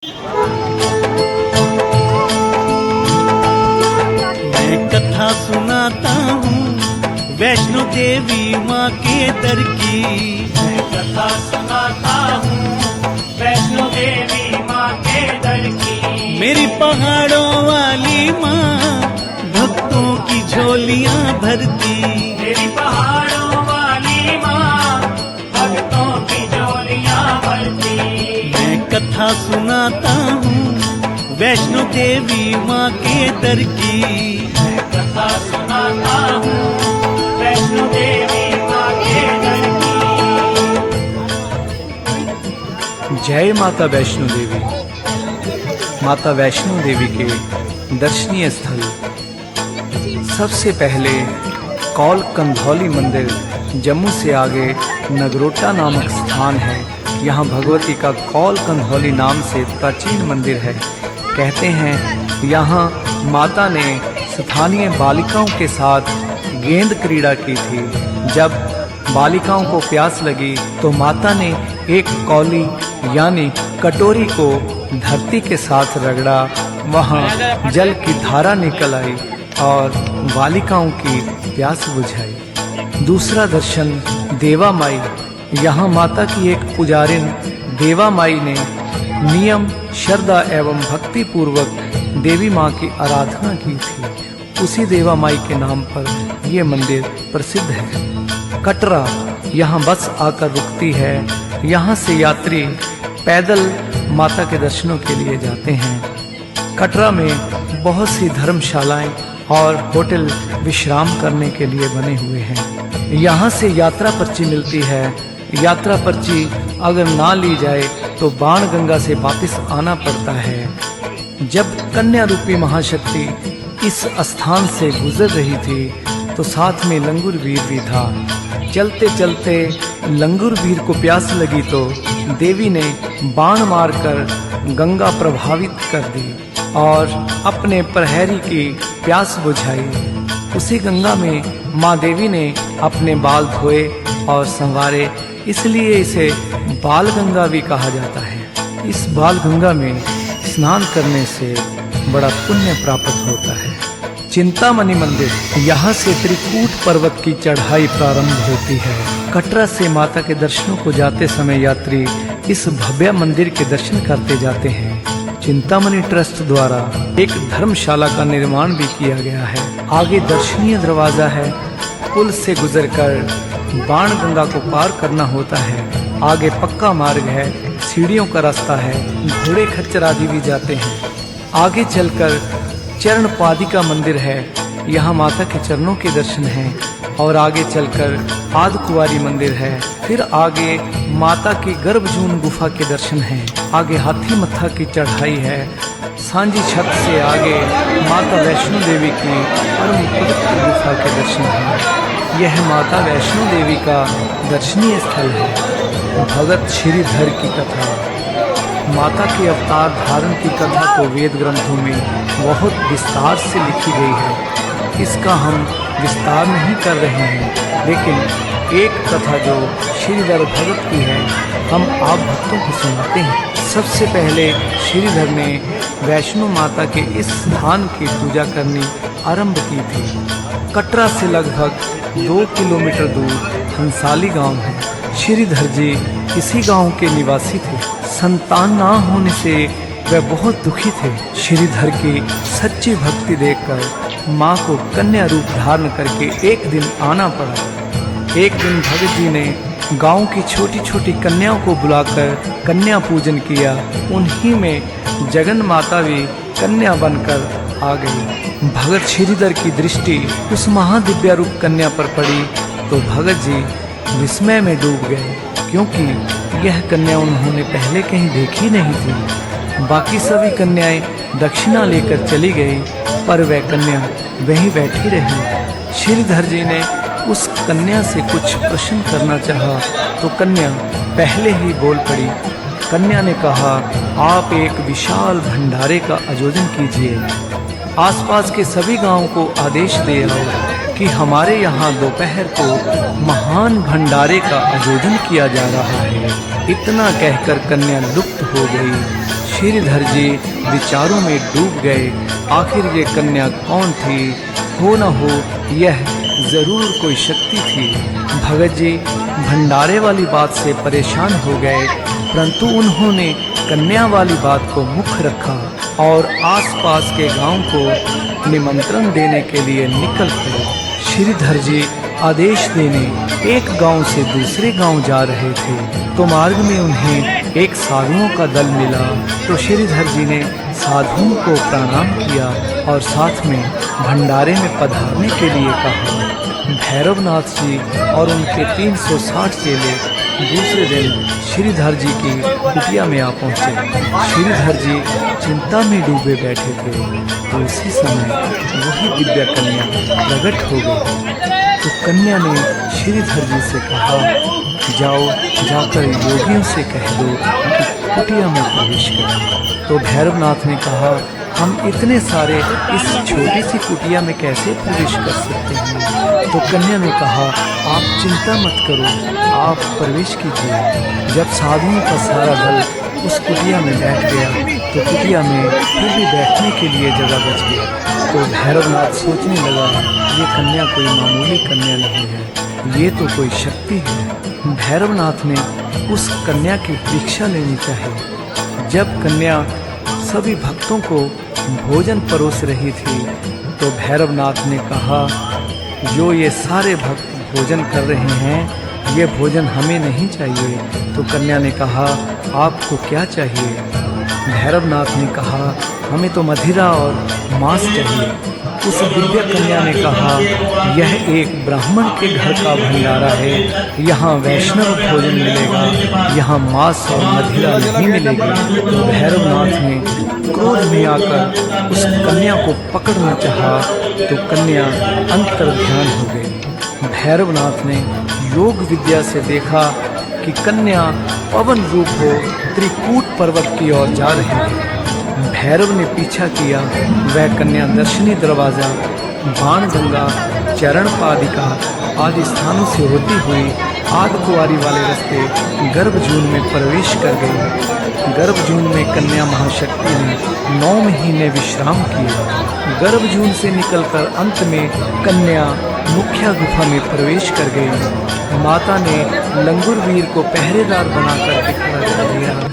मैं कथा सुनाता हूँ वैष्णो देवी माँ के दर की। मैं कथा सुनाता हूँ वैष्णो देवी माँ के दर की। मेरी पहाड़ों वाली माँ भक्तों की झोलियाँ भरती। मेरी पहाड़ों वाली माँ भक्तों की झोलियाँ भरती। मैं कथा सुनाता हूँ वैष्णो देवी माँ के दर की। मैं कथा सुनाता हूँ वैष्णो देवी माँ के दर की। जय माता वैष्णो देवी। माता वैष्णो देवी के दर्शनीय स्थल सबसे पहले कौल कंधौली मंदिर, जम्मू से आगे नगरोटा नामक स्थान है। यहाँ भगवती का कौल कंधौली नाम से प्राचीन मंदिर है। कहते हैं यहाँ माता ने स्थानीय बालिकाओं के साथ गेंद क्रीड़ा की थी। जब बालिकाओं को प्यास लगी तो माता ने एक कौली यानी कटोरी को धरती के साथ रगड़ा, वहाँ जल की धारा निकल आई और बालिकाओं की प्यास बुझाई। दूसरा दर्शन देवा माई। यहाँ माता की एक पुजारिन देवा माई ने नियम, श्रद्धा एवं भक्ति पूर्वक देवी माँ की आराधना की थी। उसी देवा माई के नाम पर ये मंदिर प्रसिद्ध है। कटरा, यहाँ बस आकर रुकती है। यहाँ से यात्री पैदल माता के दर्शनों के लिए जाते हैं। कटरा में बहुत सी धर्मशालाएं और होटल विश्राम करने के लिए बने हुए हैं। यहाँ से यात्रा पर्ची मिलती है। यात्रा पर्ची अगर ना ली जाए तो बाणगंगा से वापस आना पड़ता है। जब कन्या रूपी महाशक्ति इस स्थान से गुजर रही थी तो साथ में लंगूर वीर भी था। चलते चलते लंगूर वीर को प्यास लगी तो देवी ने बाण मारकर गंगा प्रभावित कर दी और अपने प्रहरी की प्यास बुझाई। उसी गंगा में माँ देवी ने अपने बाल धोए और संवारे, इसलिए इसे बाल गंगा भी कहा जाता है। इस बाल गंगा में स्नान करने से बड़ा पुण्य प्राप्त होता है। चिंतामणि मंदिर, यहाँ से त्रिकूट पर्वत की चढ़ाई प्रारंभ होती है। कटरा से माता के दर्शनों को जाते समय यात्री इस भव्य मंदिर के दर्शन करते जाते हैं। चिंतामणि ट्रस्ट द्वारा एक धर्मशाला का निर्माण भी किया गया है। आगे दर्शनीय दरवाजा है। पुल से गुजरकर बाणगंगा को पार करना होता है। आगे पक्का मार्ग है, सीढ़ियों का रास्ता है, घोड़े खच्चर आदि भी जाते हैं। आगे चलकर चरण पादिका मंदिर है। यहाँ माता के चरणों के दर्शन हैं। और आगे चलकर आदकुंवारी मंदिर है। फिर आगे माता की गर्भजून गुफा के दर्शन हैं। आगे हाथी मत्था की चढ़ाई है। सांझी छत से आगे माता वैष्णो देवी की परम पवित्र गुफा के दर्शन हैं। यह माता वैष्णो देवी का दर्शनीय स्थल है। भगत श्रीधर की कथा। माता के अवतार धारण की कथा को वेद ग्रंथों में बहुत विस्तार से लिखी गई है। इसका हम विस्तार नहीं कर रहे हैं, लेकिन एक कथा जो श्रीधर भगत की है हम आप भक्तों को सुनाते हैं। सबसे पहले श्रीधर ने वैष्णो माता के इस स्थान की पूजा करनी आरंभ की थी। कटरा से लगभग 2 किलोमीटर दूर हंसाली गांव है। श्रीधर जी इसी गांव के निवासी थे। संतान ना होने से वे बहुत दुखी थे। श्रीधर की सच्ची भक्ति देखकर माँ को कन्या रूप धारण करके एक दिन आना पड़ा। एक दिन भगत जी ने गांव की छोटी छोटी कन्याओं को बुलाकर कन्या पूजन किया। उन्हीं में जगन माता भी कन्या बनकर आ गई। भगत श्रीधर की दृष्टि उस महादिव्य रूप कन्या पर पड़ी तो भगत जी विस्मय में डूब गए, क्योंकि यह कन्या उन्होंने पहले कहीं देखी नहीं थी। बाकी सभी कन्याएं दक्षिणा लेकर चली गई, पर वह कन्या वहीं बैठी रही। श्रीधर जी ने उस कन्या से कुछ प्रश्न करना चाहा तो कन्या पहले ही बोल पड़ी। कन्या ने कहा, आप एक विशाल भंडारे का आयोजन कीजिए। आसपास के सभी गांवों को आदेश दे आओ कि हमारे यहाँ दोपहर को महान भंडारे का आयोजन किया जा रहा है। इतना कहकर कन्या लुप्त हो गई। श्रीधर जी विचारों में डूब गए। आखिर ये कन्या कौन थी? हो न हो यह जरूर कोई शक्ति थी। भगत जी भंडारे वाली बात से परेशान हो गए, परंतु उन्होंने कन्या वाली बात को मुख्य रखा और आसपास के गांव को निमंत्रण देने के लिए निकल पड़े। श्रीधर जी आदेश देने एक गांव से दूसरे गांव जा रहे थे, तो मार्ग में उन्हें एक साधुओं का दल मिला। तो श्रीधर जी ने साधुओं को प्रणाम किया और साथ में भंडारे में पधारने के लिए कहा। भैरवनाथ जी और उनके 360 चेले दूसरे दिन श्रीधर जी की कुटिया में आ पहुंचे। श्रीधर जी चिंता में डूबे बैठे थे, तो उसी समय वही दिव्य कन्या प्रकट हो गई। तो कन्या ने श्रीधर जी से कहा, जाओ जाकर योगियों से कह दो कि कुटिया में प्रवेश करें। तो भैरवनाथ ने कहा, हम इतने सारे इस छोटी सी कुटिया में कैसे प्रवेश कर सकते हैं? तो कन्या ने कहा, आप चिंता मत करो, आप प्रवेश कीजिए। जब साधुओं का सारा दल उस कुटिया में बैठ गया, तो कुटिया में फिर भी बैठने के लिए जगह बच गई। तो भैरवनाथ सोचने लगा, ये कन्या कोई मामूली कन्या नहीं है, ये तो कोई शक्ति है। भैरवनाथ ने उस कन्या की परीक्षा लेनी चाहिए। जब कन्या सभी भक्तों को भोजन परोस रही थी, तो भैरवनाथ ने कहा, जो ये सारे भक्त भोजन कर रहे हैं, ये भोजन हमें नहीं चाहिए। तो कन्या ने कहा, आपको क्या चाहिए? भैरवनाथ ने कहा, हमें तो मदिरा और मांस चाहिए। उस दिव्य कन्या ने कहा, यह एक ब्राह्मण के घर का भंडारा है, यहाँ वैष्णव भोजन मिलेगा, यहाँ मांस और मदिरा नहीं मिलेगी। तो भैरवनाथ ने क्रोध में आकर उस कन्या को पकड़ना चाहा, तो कन्या अंतर्ध्यान हो गई। भैरवनाथ ने योग विद्या से देखा कि कन्या पवन रूप हो त्रिकूट पर्वत की ओर जा रही है। भैरव ने पीछा किया, वह कन्या दर्शनी दरवाजा, बाणगंगा, चरण पादिका आदि स्थानों से होती हुई आदकुआरी वाले रास्ते गर्भजून में प्रवेश कर गई। गर्भजून में कन्या महाशक्ति ने 9 महीने विश्राम किया। गर्भजून से निकलकर अंत में कन्या मुख्य गुफा में प्रवेश कर गई। माता ने लंगूर वीर को पहरेदार बनाकर खड़ा कर दिया।